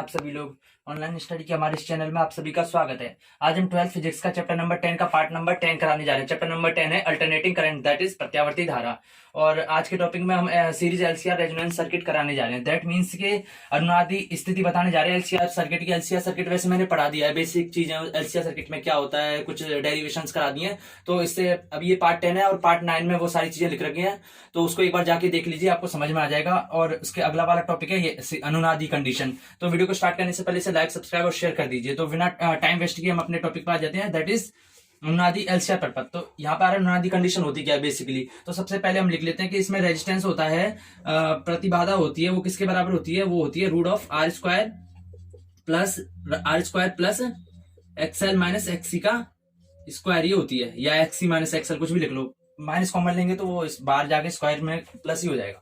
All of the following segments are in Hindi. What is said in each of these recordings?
आप सभी लोग ऑनलाइन स्टडी के हमारे इस चैनल में आप सभी का स्वागत है। आज हम 12th फिजिक्स का चैप्टर नंबर 10 का पार्ट नंबर 10 कराने जा रहे हैं। चैप्टर नंबर 10 है अल्टरनेटिंग करंट, दैट इज प्रत्यावर्ती धारा। और आज के टॉपिक में हम सीरीज एलसीआर रेजोनेंस सर्किट कराने जा रहे हैं। दैट मींस के अनुनादी स्थिति बताने जा रहे हैं एलसीआर सर्किट की। एलसीआर सर्किट वैसे मैंने पढ़ा दिया है, बेसिक चीजें एलसीआर सर्किट में क्या होता है, कुछ डेरिवेशंस करा दिए हैं। तो इससे अभी ये पार्ट 10 है और पार्ट 9 में वो सारी चीजें लिख रखी हैं, तो उसको एक बार जाके देख लीजिए, आपको समझ में आ जाएगा। और उसके अगला वाला टॉपिक है ये अनुनादी कंडीशन। तो वीडियो को स्टार्ट करने से पहले से लाइक, सब्सक्राइब और शेयर कर दीजिए। तो बिना टाइम वेस्ट किए हम अपने टॉपिक पर आ जाते हैं, दैट इज अनुनादी एलसीआर परपथ। तो यहाँ पर अनुनादी कंडीशन होती क्या है बेसिकली। तो सबसे पहले हम लिख लेते हैं कि इसमें रेजिस्टेंस होता है, प्रतिबाधा होती है, वो किसके बराबर होती है, वो होती है root of R square plus XL minus XC का स्क्वायर, ये होती है, या एक्सी माइनस एक्सएल कुछ भी लिख लो, माइनस कॉमन लेंगे तो वो इस बाहर जाके स्क्वायर में प्लस ही हो जाएगा।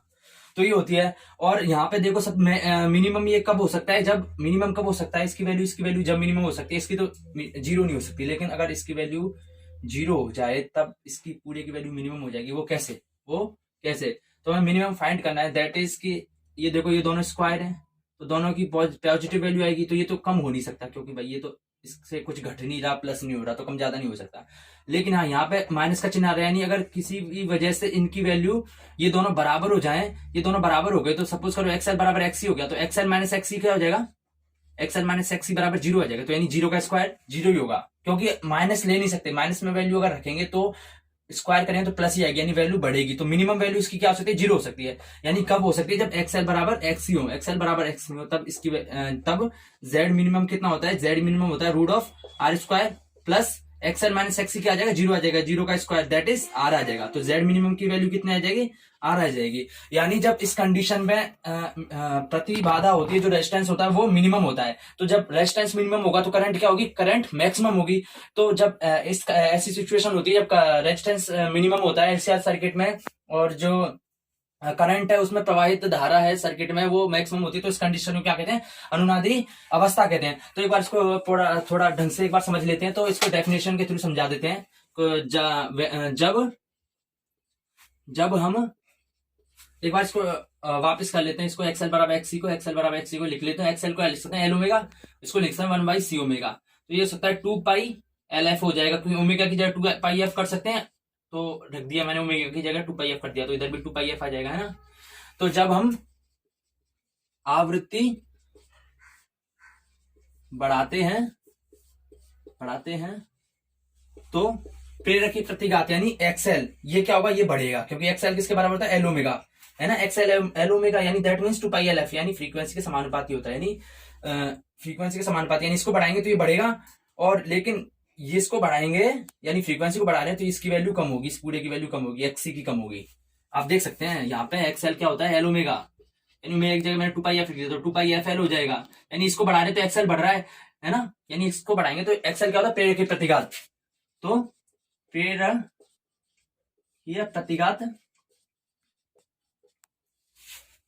तो ये होती है। और यहाँ पे देखो सब मिनिमम ये कब हो सकता है, जब मिनिमम कब हो सकता है, इसकी वैल्यू जब मिनिमम हो सकती है, इसकी तो जीरो नहीं हो सकती, लेकिन अगर इसकी वैल्यू जीरो हो जाए तब इसकी पूरे की वैल्यू मिनिमम हो जाएगी। वो कैसे तो हमें मिनिमम फाइंड करना है, दैट इज कि ये देखो ये दोनों स्क्वायर है, तो दोनों की पॉजिटिव वैल्यू आएगी, तो ये तो कम हो नहीं सकता, क्योंकि भाई ये तो इससे कुछ घट नहीं रहा, प्लस नहीं हो रहा, तो कम ज्यादा नहीं हो सकता। लेकिन हाँ, यहाँ पे माइनस का चिन्ह आ रहा है, यानी अगर किसी भी वजह से इनकी वैल्यू ये दोनों बराबर हो जाएं, ये दोनों बराबर हो गए, तो सपोज करो एक्सएल बराबर एक्सी हो गया, तो एक्सएल माइनस एक्सी क्या हो जाएगा, एक्सएल माइनस एक्सी बराबर जीरो हो जाएगा। तो यानी जीरो का स्क्वायर जीरो ही होगा, क्योंकि माइनस ले नहीं सकते, माइनस में वैल्यू अगर रखेंगे तो स्क्वायर करें तो प्लस ही आएगी, यानी वैल्यू बढ़ेगी। तो मिनिमम वैल्यू इसकी क्या हो सकती है, जीरो हो सकती है। यानी कब हो सकती है, जब एक्सएल बराबर एक्सी हो, तब इसकी तब जेड मिनिमम कितना होता है, जेड मिनिमम होता है root of R square plus XL minus XC क्या आ जाएगा, जीरो आ जाएगा, जीरो का स्क्वायर दैट इज आर आ जाएगा। तो जेड मिनिमम की वैल्यू कितनी आ जाएगी, आर आ जाएगी। यानी जब इस कंडीशन में प्रतिबाधा होती है, जो रेजिस्टेंस होता है वो मिनिमम होता है। तो जब रेजिस्टेंस मिनिमम होगा तो करंट क्या होगी, करंट मैक्सिमम होगी। तो जब इस ऐसी सिचुएशन होती है जब रेजिस्टेंस मिनिमम होता है एलसीआर सर्किट में, और जो करंट है उसमें प्रवाहित धारा है सर्किट में वो मैक्सिमम होती है, तो इस कंडीशन को क्या कहते हैं, अनुनादी अवस्था कहते हैं। तो एक बार इसको थोड़ा ढंग से एक बार समझ लेते हैं, तो इसको डेफिनेशन के थ्रू समझा देते हैं। जब हम एक बार इसको वापस कर लेते हैं, इसको एक्सएल बराबर एक्सी को लिख लेते हैं। एक्सएल को लिख सकते हैं एल ओमेगा, इसको लिख सकते हैं 1/c ओमेगा। तो ये हो सकता है 2 पाई एल एफ हो जाएगा, क्योंकि ओमेगा की जगह 2 पाई एफ कर सकते हैं, तो रख दिया मैंने, ओमेगा की जगह 2 पाई एफ कर दिया, तो इधर भी 2 पाई एफ आ जाएगा, है ना। तो जब हम आवृत्ति बढ़ाते हैं तो प्रेरक की प्रतिघात यानी एक्सएल, ये क्या होगा, ये बढ़ेगा, क्योंकि एक्सएल किसके बराबर होता है, एल ओमेगा, है ना। एक्सएल एल ओमेगा यानी that means 2 pi L F, यानी फ्रीक्वेंसी के समानुपाती होता है, यानी फ्रीक्वेंसी के समानुपाती, यानी इसको बढ़ाएंगे तो ये बढ़ेगा, और लेकिन ये इसको बढ़ाएंगे यानी फ्रीक्वेंसी को बढ़ा रहे हैं तो इसकी वैल्यू कम होगी, इस पूरे की वैल्यू कम होगी, एक्सी की कम होगी। आप देख सकते हैं यहाँ पे एक्सएल क्या होता है, एल ओमेगा, यानी मैं एक जगह मैंने 2 पाई एफ लिख दिया, तो 2 पाई एफ एल हो जाएगा, यानी इसको बढ़ा रहे तो एक्सएल बढ़ रहा है ना, यानी इसको बढ़ाएंगे तो एक्सएल क्या होता है, प्रेरक की प्रतिघात। तो प्रेरक यह प्रतिघात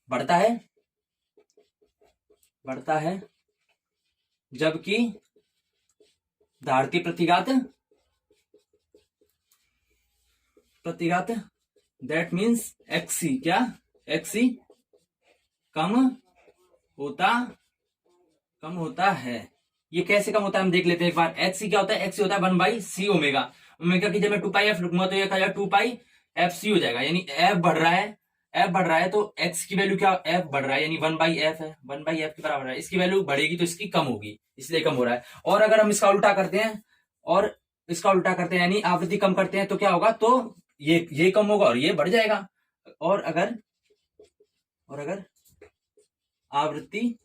बढ़ता है जबकि धारती प्रतिघात दैट मीन्स एक्सी क्या, एक्सी कम होता है। ये कैसे कम होता है हम देख लेते हैं एक बार। एक्सी क्या होता है, एक्सी होता है 1/c ओमेगा, ओमेगा की जब मैं 2 पाई एफ लिखूंगा तो ये 2 पाई एफ सी हो जाएगा, यानी एफ बढ़ रहा है तो एक्स की वैल्यू क्या, एफ बढ़ रहा है, यानी 1/f है, 1/f के बराबर है, इसकी वैल्यू बढ़ेगी तो इसकी कम होगी, इसलिए कम हो रहा है। और अगर हम इसका उल्टा करते हैं यानी आवृत्ति कम करते हैं तो क्या होगा, तो ये कम होगा और ये बढ़ जाएगा। और अगर आवृत्ति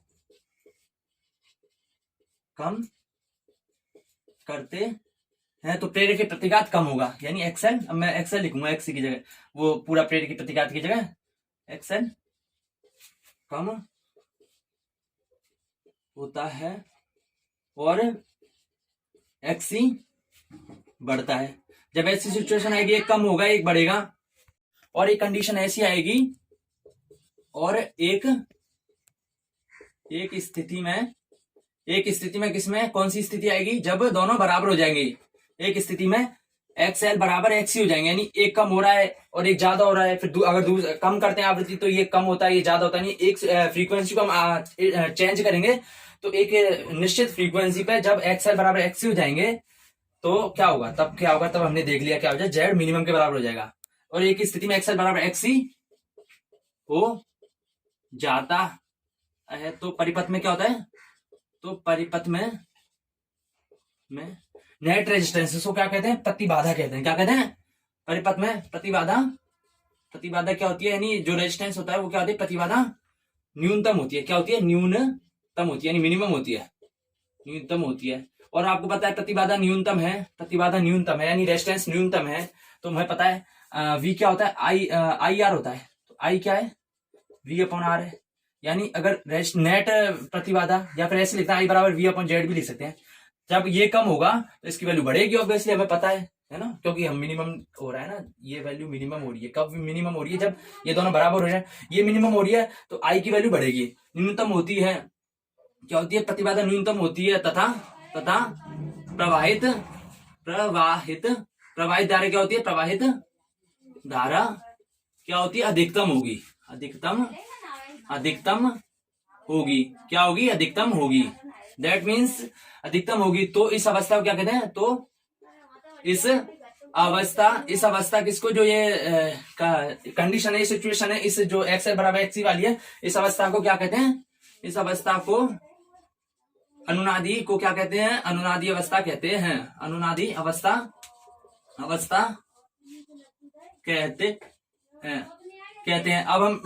कम करते हैं तो प्रेरक की प्रतिघात कम होगा, यानी एक्सएल, अब मैं एक्सएल लिखूंगा एक्सी की जगह, वो पूरा प्रेरक की प्रतिघात की जगह एक्सएल कम होता है और एक्सी बढ़ता है। जब ऐसी सिचुएशन आएगी, एक कम होगा एक बढ़ेगा, और एक कंडीशन ऐसी आएगी, और एक स्थिति में किसमें, कौन सी स्थिति आएगी, जब दोनों बराबर हो जाएंगे। एक स्थिति में एक्सएल बराबर एक्सी हो जाएंगे, यानी एक कम हो रहा है और एक ज्यादा हो रहा है। फिर अगर कम करते हैं आवृत्ति तो ये कम होता है, ये ज्यादा होता है। एक फ्रीक्वेंसी को हम चेंज करेंगे तो एक निश्चित फ्रीक्वेंसी पे जब एक्सएल बराबर एक्सी हो जाएंगे तो क्या होगा, तब हमने देख लिया क्या हो जाए, जेड मिनिमम के बराबर हो जाएगा। और एक स्थिति में एक्सएल बराबर एक्सी हो जाता है तो परिपथ में क्या होता है, तो परिपथ में नेट रेजिस्टेंस, इसको क्या कहते हैं, प्रतिबाधा कहते हैं। क्या कहते हैं, परिपथ में प्रतिबाधा। प्रतिबाधा क्या होती है, यानी जो रेजिस्टेंस होता है वो क्या होती है, प्रतिबाधा न्यूनतम होती है। क्या होती है, न्यूनतम होती है, यानी मिनिमम होती है, न्यूनतम होती है। और आपको पता है प्रतिबाधा न्यूनतम है, प्रतिबाधा न्यूनतम है यानी रेजिस्टेंस न्यूनतम है। तो हमें पता है वी क्या होता है, आई आर होता है। तो आई क्या है, वी अपॉन आर है। यानी अगर नेट प्रतिबाधा, या फिर ऐसे लिखते हैं आई बराबर वी अपॉन जेड भी लिख सकते हैं। जब ये कम होगा तो इसकी वैल्यू बढ़ेगी ऑब्वियसली, हमें पता है ना, क्योंकि हम मिनिमम हो रहा है ना, ये वैल्यू मिनिमम हो रही है। कब मिनिमम हो रही है, जब ये दोनों बराबर हो जाए, ये मिनिमम हो रही है तो आई की वैल्यू बढ़ेगी। न्यूनतम होती है, क्या होती है, प्रतिबाधा न्यूनतम होती है, तथा प्रवाहित धारा क्या होती है, प्रवाहित धारा क्या होती है, अधिकतम होगी, अधिकतम होगी, क्या होगी, अधिकतम होगी। दैट मीन्स अधिकतम होगी। तो इस अवस्था को क्या कहते हैं, तो इस अवस्था किसको, जो ये कंडीशन है, सिचुएशन है, इस जो एक्सएल बराबर एक्सी वाली है, इस अवस्था को क्या कहते हैं, इस अवस्था को अनुनादी को क्या कहते हैं, अनुनादी अवस्था कहते हैं, अनुनादी अवस्था कहते हैं। अब हम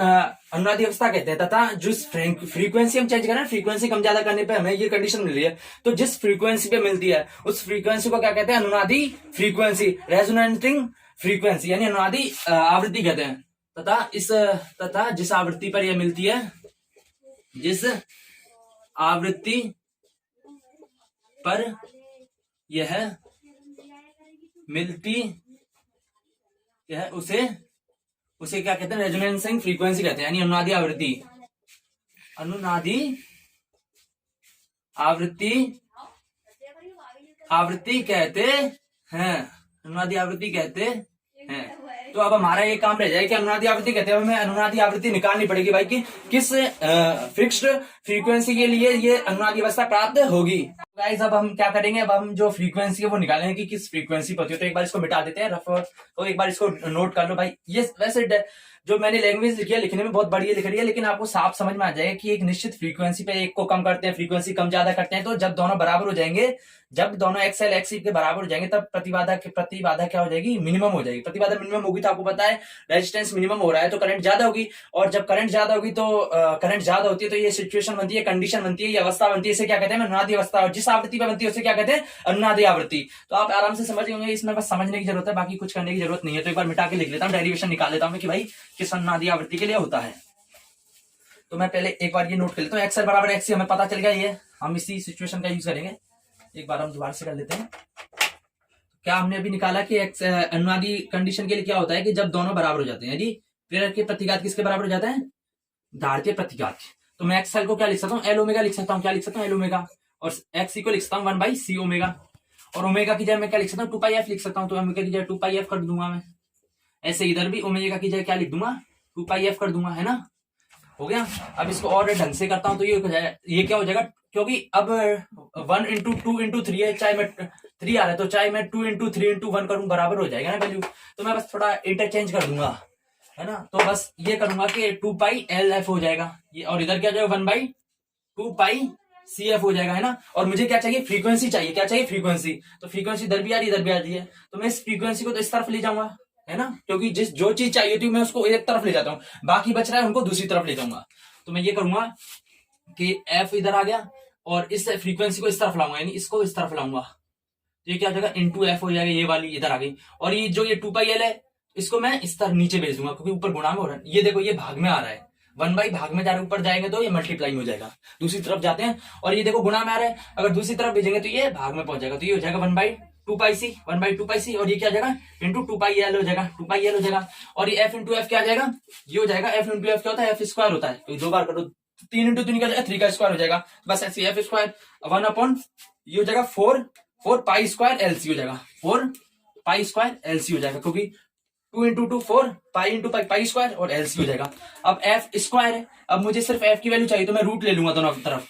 अनुनादी अवस्था कहते हैं, तथा जिस फ्रीक्वेंसी हम चेंज कर रहे हैं, फ्रीक्वेंसी कम ज्यादा करने पे हमें ये कंडीशन मिल रही है, तो जिस फ्रीक्वेंसी पे मिलती है उस फ्रीक्वेंसी को क्या कहते हैं, अनुनादी फ्रीक्वेंसी, रेजोनेटिंग फ्रीक्वेंसी, यानी अनुनादी आवृत्ति कहते हैं। तथा जिस आवृत्ति पर यह मिलती है, जिस आवृत्ति पर यह मिलती है उसे क्या कहते हैं, रेजोनेंसिंग फ्रीक्वेंसी कहते हैं, यानी अनुनादी आवृत्ति, आवृत्ति कहते हैं, अनुनादी आवृत्ति कहते हैं। तो अब हमारा ये काम रह जाए कि अनुनादी आवृत्ति कहते हैं, हमें अनुनादी आवृत्ति निकालनी पड़ेगी भाई कि किस फिक्स्ड फ्रीक्वेंसी के लिए ये अनुनादी अवस्था प्राप्त होगी। गाइस अब हम क्या करेंगे, अब हम जो फ्रीक्वेंसी है वो निकालेंगे कि किस फ्रीक्वेंसी पर होती है। तो एक बार इसको मिटा देते हैं रफ, तो एक बार इसको नोट कर लो भाई। ये वैसे जो मैंने लैंग्वेज लिखी है, लिखने में बहुत बढ़िया लिख रही है, लेकिन आपको साफ समझ में आ जाएगा कि एक निश्चित फ्रीक्वेंसी पे एक को कम करते हैं, फ्रीक्वेंसी कम ज्यादा करते हैं, तो जब दोनों बराबर हो जाएंगे, जब दोनों एक्सएल एक्सी के बराबर हो जाएंगे, तब प्रतिबाधा क्या हो जाएगी, मिनिमम हो जाएगी। प्रतिबाधा मिनिमम होगी तो आपको पता है रेजिस्टेंस मिनिमम हो रहा है तो करंट ज्यादा होगी, और जब करंट ज्यादा होगी तो करंट ज्यादा होती है तो ये सिचुएशन बनती है, कंडीशन बनती है, ये अवस्था बनती है, इसे क्या कहते हैं, अनुनादी अवस्था। और जिस आवृत्ति पे बनती है उसे क्या कहते हैं, अनुनादी आवृत्ति। तो आप आराम से समझ गए, इसमें बस समझने की जरूरत है, बाकी कुछ करने की जरूरत नहीं है। तो एक बार मिटा के लिख लेता हूँ, डेरिवेशन निकाल लेता हूँ कि भाई किस अनुनादी आवृत्ति के लिए होता है। तो मैं पहले एक बार ये नोट कर लेता हूँ, एक्सएल बराबर एक्सी हमें पता चल गया, ये हम इसी सिचुएशन का यूज करेंगे। एक बार हम दोबारा से कर लेते हैं। क्या हमने अभी निकाला कि अनुनादी कंडीशन के लिए क्या होता है कि जब दोनों बराबर हो जाते हैं, यदि प्रेरक के प्रतिघात किसके बराबर हो जाता है, धार के प्रतिघात। तो मैं एक्सएल को क्या लिख सकता हूँ, एल ओमेगा लिख सकता हूँ, क्या लिख सकता हूँ, एल ओमेगा, और एक्सी को लिख सकता हूँ 1/c ओमेगा, और ओमेगा की जगह मैं क्या लिख सकता हूँ, 2πf लिख सकता हूँ। तो ओमेगा की जगह 2πf कर दूंगा मैं। ऐसे इधर भी ओमेगा की जगह क्या लिख दूंगा, 2πf कर दूंगा, है ना, हो गया। अब इसको और ढंग से करता हूं तो ये क्या हो जाएगा, क्योंकि अब 1 into 2 into 3 है, चाहे मैं 3 आ रहा है तो चाहे मैं 2 into 3 into 1 करूं बराबर हो जाएगा ना वैल्यू। तो मैं बस थोड़ा इंटरचेंज कर दूंगा, है ना। तो बस ये करूंगा कि 2πLF हो जाएगा ये, और इधर क्या जाएगा 1/2πCF हो जाएगा, है ना। और मुझे क्या चाहिए, फ्रीक्वेंसी चाहिए, क्या चाहिए, फ्रीक्वेंसी। तो फ्रीक्वेंसी इधर भी आ रही इधर भी आ रही है, तो मैं इस फ्रीक्वेंसी को तो इस तरफ ले जाऊंगा, है ना, क्योंकि जो चीज चाहिए थी मैं उसको एक तरफ ले जाता हूँ, बाकी बच रहा है उनको दूसरी तरफ ले जाऊंगा। तो मैं ये करूंगा कि एफ इधर आ गया और इस फ्रीक्वेंसी को इस तरफ लाऊंगा, यानी इसको इस तरफ लाऊंगा, तो ये क्या हो जाएगा, इंटू एफ हो जाएगा, ये वाली इधर आ गई। और ये जो ये 2πL है इसको मैं इस तरफ नीचे भेज दूंगा, क्योंकि ऊपर गुणा में हो रहा है। ये देखो ये भाग में आ रहा है, 1 भाग में जा रहा है, ऊपर जाएंगे तो ये मल्टीप्लाई हो जाएगा, दूसरी तरफ जाते हैं। और ये देखो गुणा में आ रहा है, अगर दूसरी तरफ भेजेंगे तो ये भाग में पहुंच जाएगा, तो ये हो जाएगा 1/2πc और ये क्या आ जाएगा इंटू 2πL हो जाएगा, 2πL हो जाएगा। और ये f इंटू एफ क्या आ जाएगा, ये हो जाएगा f इंटू एफ क्या होता है, एफ स्क्वायर होता है, तो दो बार करो, 3 इंटू 3 निकल जाएगा, 3 का स्क्वायर हो जाएगा, बस ऐसे एफ स्क्वायर 1 ये हो जाएगा 4 पाई स्क्वायर एलसी हो जाएगा, 4 पाई स्क्वायर एलसी हो जाएगा, क्योंकि 2 into 2 4 pi into pi square और एलसी हो जाएगा। अब एफ स्क्वायर है, अब मुझे सिर्फ एफ की वैल्यू चाहिए तो मैं रूट ले लूंगा दोनों तरफ,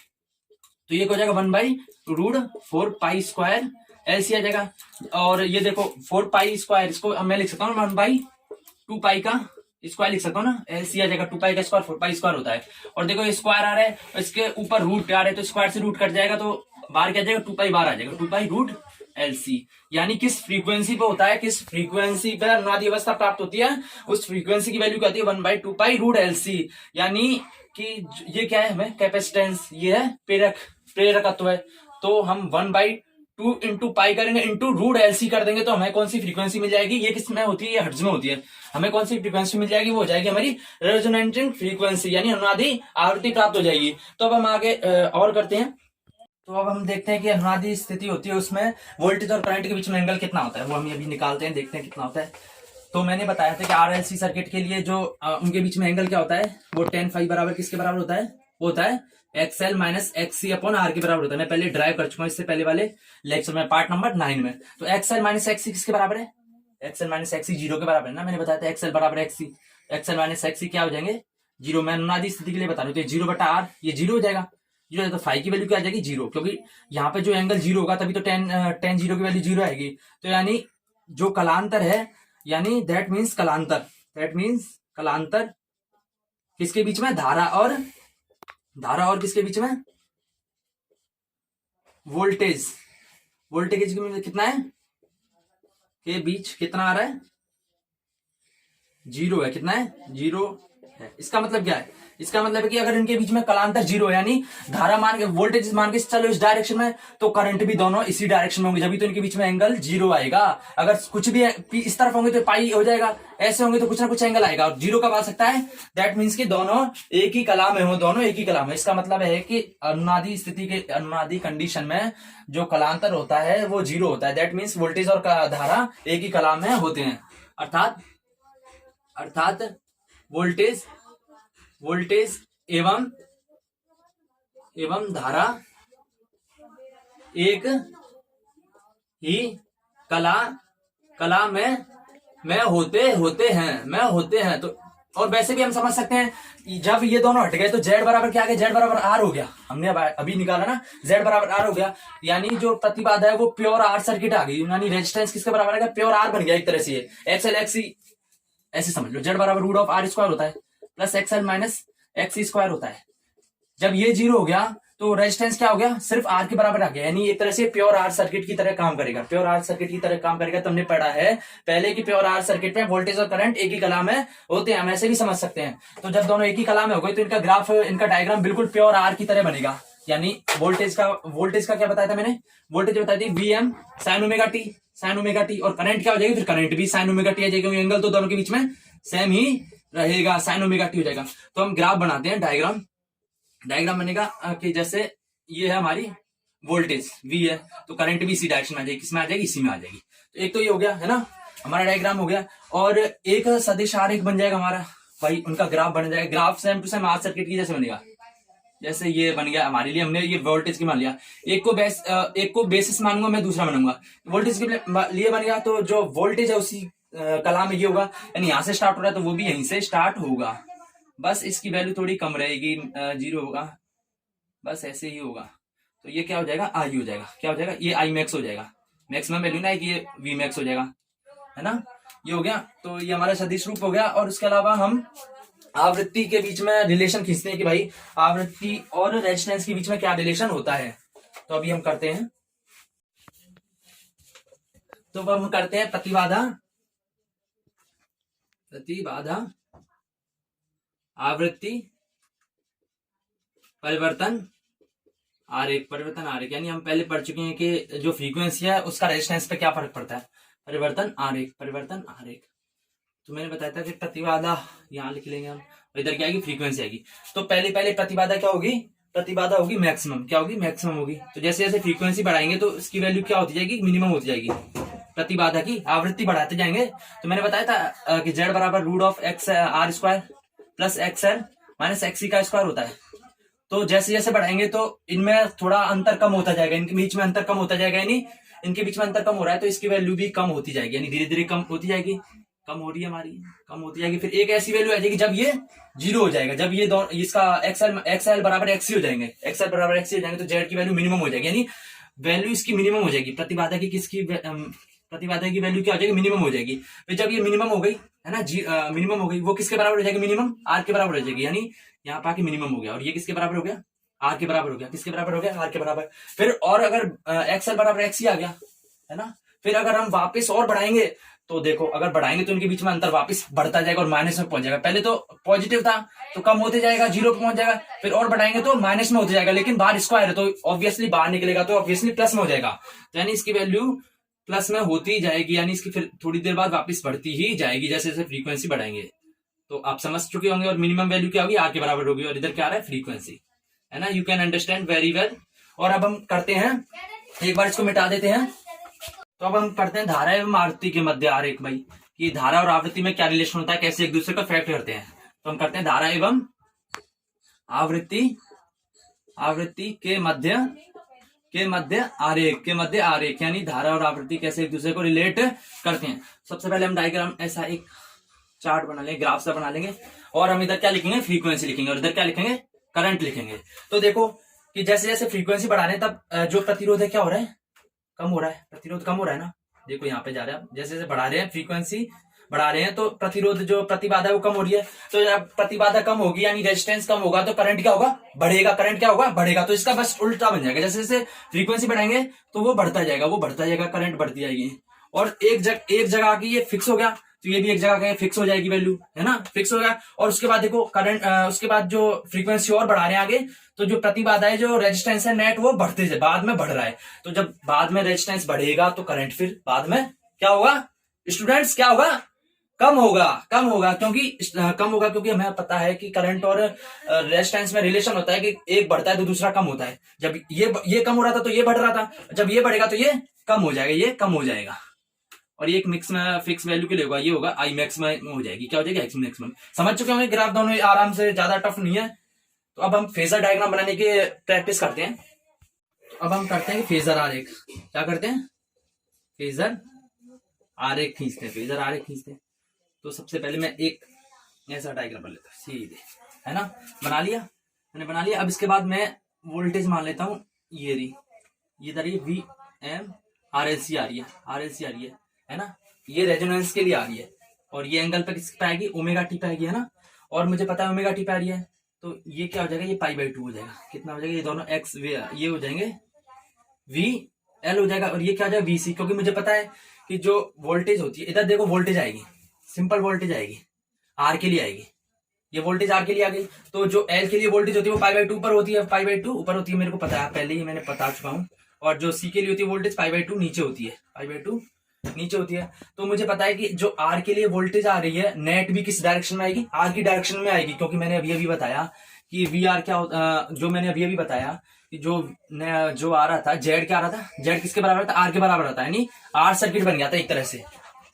तो ये हो जाएगा 1/√4 पाई स्क्वायर LC आ जाएगा। और ये देखो 4 पाई स्क्वायर, इसको मैं लिख सकता हूँ 1/2 पाई का स्क्वायर लिख सकता हूँ ना, LC आ जाएगा 2 पाई का स्क्वायर 4 पाई स्क्वायर होता है। और देखो ये स्क्वायर आ रहा है, इसके ऊपर रूट आ रहा है, तो स्क्वायर से रूट कट जाएगा तो बाहर क्या आ जाएगा 2 पाई बाहर आ जाएगा, 2 पाई√LC। यानी किस फ्रीक्वेंसी पे होता है, किस फ्रीक्वेंसी पे अनुनादी अवस्था प्राप्त होती है, उस फ्रीक्वेंसी की वैल्यू क्या होती है 1/2 पाई√LC। यानी कि ये क्या है, हमें कैपेसिटेंस, ये है प्रेरकत्व है। तो हम 1/2 इंटू पाई करेंगे इंटू √LC कर देंगे, तो हमें कौन सी फ्रीक्वेंसी मिल जाएगी, ये किस में होती है, ये हर्ट्ज में होती है। हमें कौन सी फ्रीक्वेंसी मिल जाएगी, वो हो जाएगी हमारी रेजोनेटिंग फ्रीक्वेंसी, यानी अनुनादी आवृत्ति प्राप्त हो जाएगी। तो अब हम आगे और करते हैं। तो अब हम देखते हैं कि अनुनादी स्थिति होती है, उसमें वोल्टेज और करंट के बीच में एंगल कितना होता है, वो हम अभी निकालते हैं, देखते हैं कितना होता है। तो मैंने बताया था कि RLC सर्किट के लिए जो उनके बीच में एंगल क्या होता है, वो tan फाई बराबर किसके बराबर होता है, वो होता है XL minus XC upon R के बराबर होता है। मैं पहले ड्राइव कर चुका हूं इससे पहले वाले लेक्चर में, पार्ट नंबर 9 में। तो XL माइनस XC किसके बराबर है, XL माइनस XC 0 के बराबर है ना। मैंने बताया था XL बराबर XC, XL माइनस XC क्या हो जाएंगे 0। मैं अनुनादी स्थिति के लिए बता रहा हूँ, तो 0/R ये 0 हो जाएगा, 0 तो फाई की वैल्यू क्या आ जाएगी 0, क्योंकि यहाँ पे जो एंगल 0 होगा तभी तो tan 0 की वैल्यू 0 आएगी। तो यानी जो कलांतर है, यानी दैट मीन्स कलांतर किसके बीच में, धारा और किसके बीच में, वोल्टेज कितना है के बीच कितना आ रहा है, 0 है। कितना है, 0 है। इसका मतलब क्या है, इसका मतलब है कि अगर इनके बीच में कलांतर 0 है, यानी धारा मान के, वोल्टेज मान के चलो इस डायरेक्शन में, तो करंट भी दोनों इसी डायरेक्शन में होंगे, जब तो इनके बीच में एंगल 0 आएगा। अगर कुछ भी इस तरफ होंगे तो पाई हो जाएगा, ऐसे होंगे तो कुछ ना कुछ एंगल आएगा, और 0 कब आ सकता है, दैट मीन्स कि दोनों एक ही कला में हो, दोनों एक ही कला में। इसका मतलब है कि अनुनादी स्थिति के, अनुनादी कंडीशन में जो कलांतर होता है वो 0 होता है। दैट मीन्स वोल्टेज और धारा एक ही कला में होते हैं, अर्थात वोल्टेज एवं धारा एक ही कला में होते हैं। तो और वैसे भी हम समझ सकते हैं, जब ये दोनों हट गए तो Z बराबर क्या आ गया, Z बराबर R हो गया। हमने अभी निकाला ना, Z बराबर R हो गया, यानी जो प्रतिबाधा है वो प्योर R सर्किट आ गई, यानी रेजिस्टेंस किसके बराबर आ गया, प्योर R बन गया एक तरह से। XL XC ऐसे समझ लो, Z बराबर √R² होता है प्लस XL माइनस XC² होता है। जब ये 0 हो गया तो रेजिस्टेंस क्या हो गया, सिर्फ R के बराबर आ गया, यानी एक तरह से प्योर R सर्किट की तरह काम करेगा, प्योर R सर्किट की तरह काम करेगा। तुमने पढ़ा है पहले कि प्योर R सर्किट में वोल्टेज और करंट एक ही कला में होते हैं, हम ऐसे भी समझ सकते हैं। तो जब दोनों एक ही कला में हो गए तो इनका ग्राफ, इनका डायग्राम बिल्कुल प्योर R की तरह बनेगा। यानी वोल्टेज का क्या बताया था मैंने, वोल्टेज बताई थी Vm sin ओमेगा टी, और करंट क्या हो जाएगी, फिर करंट भी sin ओमेगा टी आ जाएगी, एंगल तो दोनों के बीच में सेम ही रहेगा, sin ओमेगा टी हो जाएगा। तो हम ग्राफ बनाते हैं, डायग्राम बनेगा कि जैसे ये है हमारी वोल्टेज V है, तो करंट भी इसी डायरेक्शन में आ जाएगी, किसमें आ जाएगी, इसी में आ जाएगी। तो एक तो ये हो गया है ना, हमारा डायग्राम हो गया। और एक सदिश आरेख बन जाएगा हमारा, भाई उनका ग्राफ बन जाएगा, graph same to same R circuit की जैसे बनेगा, जैसे ये बन गया हमारे लिए, हमने ये वोल्टेज की मान लिया, एक को बेसिस मानूंगा मैं, दूसरा मानूंगा वोल्टेज के लिए बन गया। तो जो वोल्टेज है उसी कला में ये होगा, यानी यहाँ से स्टार्ट हो रहा है तो वो भी यहीं से स्टार्ट होगा, बस इसकी वैल्यू थोड़ी कम रहेगी, 0 होगा, बस ऐसे ही होगा। तो ये क्या हो जाएगा, आई हो जाएगा, क्या हो जाएगा, ये आई मैक्स हो जाएगा, मैक्सिमम वैल्यू ना है कि ये वी मैक्स हो जाएगा, है ना। ये हो गया, तो ये हमारा सदिश रूप हो गया। और उसके अलावा हम आवृत्ति के बीच में रिलेशन खींचते हैं कि भाई आवृत्ति और रेजिस्टेंस के बीच में क्या रिलेशन होता है। तो अभी हम करते हैं, तो अब हम करते हैं प्रतिबाधा आवृत्ति परिवर्तन आरेख, यानी हम पहले पढ़ चुके हैं कि जो फ्रीक्वेंसी है उसका रेजिस्टेंस पे क्या फर्क पड़ता है, परिवर्तन आरेख। तो मैंने बताया था कि प्रतिबाधा यहाँ लिख लेंगे हम, इधर क्या आएगी, फ्रीक्वेंसी आएगी। तो पहले प्रतिबाधा क्या होगी, प्रतिबाधा होगी मैक्सिमम, क्या होगी, मैक्सिमम होगी। तो जैसे जैसे फ्रीक्वेंसी बढ़ाएंगे तो इसकी वैल्यू क्या होती जाएगी, मिनिमम होती जाएगी। प्रतिबाधा की आवृत्ति बढ़ाते जाएंगे। तो मैंने बताया था कि Z बराबर √XR² plus XL minus XC² होता है। तो जैसे जैसे बढ़ाएंगे तो इनमें थोड़ा अंतर कम होता जाएगा, इनके बीच में अंतर कम होता जाएगा, यानी इनके बीच में अंतर कम हो रहा है तो इसकी वैल्यू भी कम होती जाएगी, यानी धीरे धीरे कम होती जाएगी। कम हो रही है हमारी, कम होती जाएगी। फिर एक ऐसी वैल्यू आ जाएगी जब ये 0 हो जाएगा, जब ये दोनों इसका एक्सएल बराबर एक्सी हो जाएंगे, एक्सएल बराबर एक्सी हो जाएंगे तो जेड की वैल्यू मिनिमम हो जाएगी, यानी वैल्यू इसकी मिनिमम हो जाएगी, प्रतिबाधा की किसकी प्रतिबाधा की वैल्यू क्या हो जाएगी, मिनिमम हो जाएगी। फिर जब ये मिनिमम हो गई है ना, मिनिमम हो गई, वो किसके बराबर हो जाएगी, मिनिमम आर के बराबर हो जाएगी, यानी यहाँ पे आके मिनिमम हो गया। और ये किसके बराबर हो गया, आर के बराबर हो गया। किसके बराबर हो गया, आर के बराबर। फिर और अगर एक्सएल बराबर एक्सी आ गया है ना, फिर अगर हम वापस और बढ़ाएंगे तो देखो, अगर बढ़ाएंगे तो इनके बीच में अंतर वापस बढ़ता जाएगा और माइनस में पहुंच जाएगा। पहले तो पॉजिटिव था तो कम होते जाएगा, 0 पे पहुंच जाएगा, फिर और बढ़ाएंगे तो माइनस में होते जाएगा, लेकिन बाहर स्क्वायर है तो ऑब्वियसली बाहर निकलेगा तो ऑब्वियसली प्लस में हो जाएगा, तो यानी इसकी वैल्यू प्लस में होती जाएगी, यानी इसकी फिर थोड़ी देर बाद वापस बढ़ती ही जाएगी जैसे जैसे फ्रीक्वेंसी बढ़ाएंगे। तो आप समझ चुके होंगे। और मिनिमम वैल्यू क्या होगी, आर के बराबर होगी, और इधर क्या आ रहा है, फ्रीक्वेंसी, है ना। You can understand very well. और अब हम करते हैं, एक बार इसको मिटा देते हैं। तो अब हम करते हैं धारा एवं आवृत्ति के मध्य आरेख भाई, कि धारा और आवृत्ति में क्या रिलेशन होता है, कैसे एक दूसरे को अफेक्ट करते हैं। तो हम करते हैं धारा एवं आवृत्ति के मध्य आरेख, यानी धारा और आवृत्ति कैसे एक दूसरे को रिलेट करते हैं। सबसे पहले हम डायग्राम ऐसा एक चार्ट बना लेंगे, ग्राफ सा बना लेंगे, और हम इधर क्या लिखेंगे, फ्रीक्वेंसी लिखेंगे, और इधर क्या लिखेंगे, करंट लिखेंगे। तो देखो कि जैसे जैसे फ्रीक्वेंसी बढ़ा रहे हैं तब जो प्रतिरोध है क्या हो रहा है, कम हो रहा है, प्रतिरोध कम हो रहा है ना। देखो यहाँ पे जा रहे हैं, जैसे जैसे बढ़ा रहे हैं, फ्रीक्वेंसी बढ़ा रहे हैं तो प्रतिरोध जो प्रतिबाधा है वो कम हो रही है। तो जब प्रतिबाधा कम होगी यानी रेजिस्टेंस कम होगा तो करंट क्या होगा, बढ़ेगा, करंट क्या होगा, बढ़ेगा। तो इसका बस उल्टा बन जाएगा, जैसे जैसे फ्रीक्वेंसी बढ़ाएंगे तो वो बढ़ता जाएगा, करंट बढ़ती जाएगी। और एक जगह आके ये फिक्स हो गया तो ये भी एक जगह आके फिक्स हो जाएगी वैल्यू, है ना, फिक्स हो गया। और उसके बाद देखो करंट, उसके बाद जो फ्रीक्वेंसी और बढ़ा रहे हैं आगे, तो जो प्रतिबाधा है, जो रेजिस्टेंस है नेट, वो बढ़ते से बाद में बढ़ रहा है। तो जब बाद में रेजिस्टेंस बढ़ेगा तो करंट फिर बाद में क्या होगा स्टूडेंट्स, क्या होगा, कम होगा क्योंकि हमें पता है कि करंट और रेजिस्टेंस में रिलेशन होता है कि एक बढ़ता है तो दूसरा कम होता है। जब ये कम हो रहा था तो ये बढ़ रहा था, जब ये बढ़ेगा तो ये कम हो जाएगा, और ये एक मिक्स में फिक्स वैल्यू के लिए होगा, ये होगा आई मैक्स में हो जाएगी, क्या हो जाएगी, एक्स मैक्सिमम। समझ चुके होंगे ग्राफ, दोनों आराम से, ज्यादा टफ नहीं है। तो अब हम फेजर डायग्राम बनाने की प्रैक्टिस करते हैं। तो अब हम करते हैं फेजर आरेख, क्या करते हैं, फेजर आरेख खींचते हैं। तो सबसे पहले मैं एक ऐसा डायग्राम बना लेता हूँ सीधे, है ना, मैंने बना लिया। अब इसके बाद मैं वोल्टेज मान लेता हूँ, ये इधर ये V M R L C आ रही है ना, ये रेजोनेंस के लिए आ रही है, और ये एंगल पे किस पे आएगी, ओमेगा टी पे आएगी, है ना। और मुझे पता है ओमेगा टी पे आ रही है, तो ये क्या हो जाएगा, ये π/2 हो जाएगा। कितना हो जाएगा, ये दोनों एक्स ये हो जाएंगे वी एल हो जाएगा, और ये क्या हो जाएगा, वी सी, क्योंकि मुझे पता है कि जो वोल्टेज होती है, इधर देखो वोल्टेज आएगी, सिंपल वोल्टेज आएगी, आर के लिए आएगी, ये वोल्टेज आर के लिए आ गई। तो जो एल के लिए वोल्टेज होती है वो π/2 ऊपर होती है, π/2 ऊपर होती है, मेरे को पता है, पहले ही मैंने बता चुका हूँ। और जो सी के लिए होती है वोल्टेज π/2 नीचे होती है, तो मुझे पता है कि जो आर के लिए वोल्टेज आ रही है, नेट भी किस डायरेक्शन में आएगी, आर की डायरेक्शन में आएगी, क्योंकि मैंने अभी बताया कि वी आर क्या जो मैंने अभी बताया कि जो आ रहा था, जेड क्या आ रहा था, जेड किसके बराबर था, आर के बराबर था, यानी आर सर्किट बन गया था एक तरह से,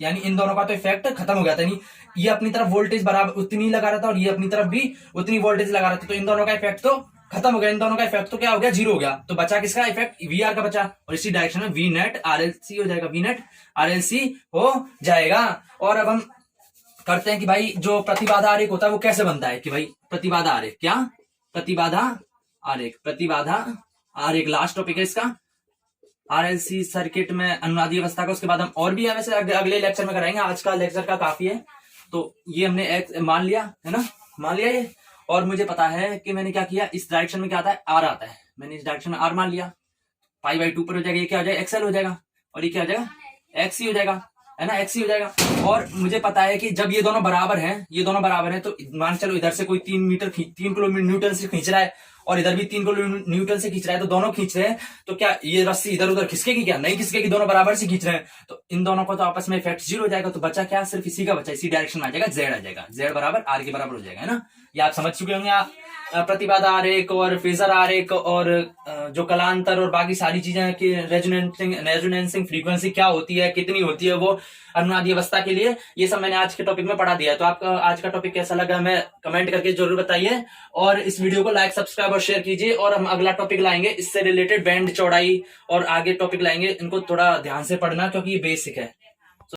यानी इन दोनों का तो इफेक्ट खत्म हो गया था। यानी ये अपनी तरफ वोल्टेज बराबर उतनी लगा रहा था और ये अपनी तरफ भी उतनी वोल्टेज लगा रहा था, तो इन दोनों का इफेक्ट तो खत्म हो गया, इन दोनों का इफेक्ट तो क्या हो गया, 0 हो गया। तो बचा किसका इफेक्ट, वी आर का बचा, और इसी डायरेक्शन में V net R L C हो जाएगा, V net R L C हो जाएगा। और अब हम करते हैं कि भाई जो प्रतिबाधा आरेख होता है वो कैसे बनता है, कि भाई प्रतिबाधा आरेख, क्या प्रतिबाधा आरेख लास्ट टॉपिक है इसका, आरएलसी सर्किट में अनुनादी अवस्था का। उसके बाद हम और भी है, वैसे अगले लेक्चर में कराएंगे, आज का लेक्चर का काफी है। तो ये हमने मान लिया है ना, मान लिया ये। और मुझे पता है कि मैंने क्या किया, इस डायरेक्शन में क्या आता है, आर आता है, मैंने इस डायरेक्शन में आर मान लिया, π/2 पर हो जाएगा, ये क्या हो जाएगा, एक्सएल हो जाएगा, और ये क्या हो जाएगा, एक्सी हो जाएगा, है ना, एक्सी हो जाएगा। और मुझे पता है कि जब ये दोनों बराबर हैं, तो मान चलो इधर से कोई 3 किलो न्यूटन से खींच रहा है और इधर भी 3 किलो न्यूटन से खींच रहा है, तो दोनों खींच रहे हैं, तो क्या ये रस्सी इधर उधर खिसकेगी, क्या नहीं खिसकेगी, दोनों बराबर से खींच रहे हैं, तो इन दोनों को तो आपस में इफेक्ट 0 हो जाएगा। तो बचा क्या, सिर्फ इसी का बचा, इसी डायरेक्शन में आ जाएगा, जेड आ जाएगा, जेड बराबर आर के बराबर हो जाएगा, है ना। ये आप समझ चुके होंगे, प्रतिबाधा आरेख और फेजर आरेख और जो कलांतर और बाकी सारी चीजें कि रेजोनेंसिंग फ्रीक्वेंसी क्या होती है, कितनी होती है वो अनुनादी अवस्था के लिए, ये सब मैंने आज के टॉपिक में पढ़ा दिया है। तो आपका आज का टॉपिक कैसा लगा हमें कमेंट करके जरूर बताइए, और इस वीडियो को लाइक, सब्सक्राइब और शेयर कीजिए। और हम अगला टॉपिक लाएंगे इससे रिलेटेड, बैंड चौड़ाई और आगे टॉपिक लाएंगे, इनको थोड़ा ध्यान से पढ़ना क्योंकि ये बेसिक है।